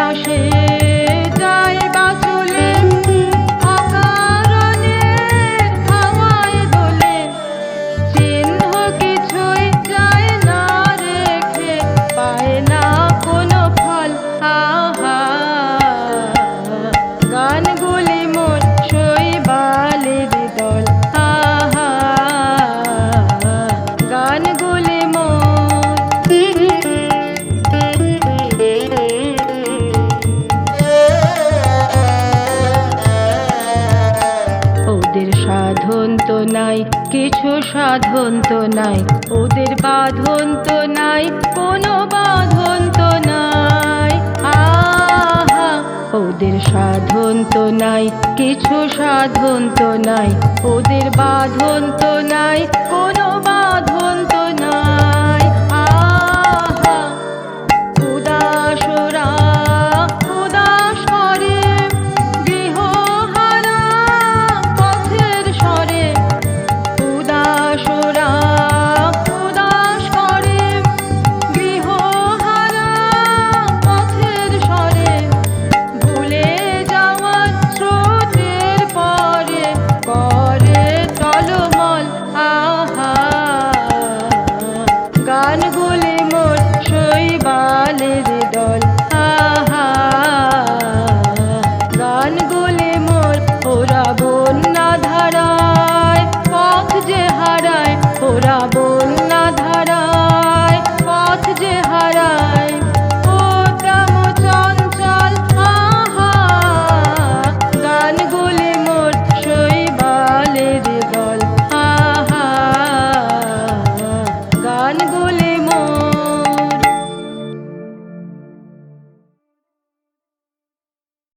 আসে যায় বাঁচলে অকারণে হাওয়ায় দোলে চিহ্ন কিছুই যায় না রেখে পায় না কোনো ফল আহা গানগুলি মোর শৈবালের দল আহা গানগুলি ওদের সাধন তো নাই কিছু সাধন তো নাই ওদের বাঁধন তো নাই কোনো বাঁধন তো নাই আহা ওদের সাধন তো নাই কিছু সাধন তো নাই ওদের বাঁধন তো নাই কোনো বাঁধন তো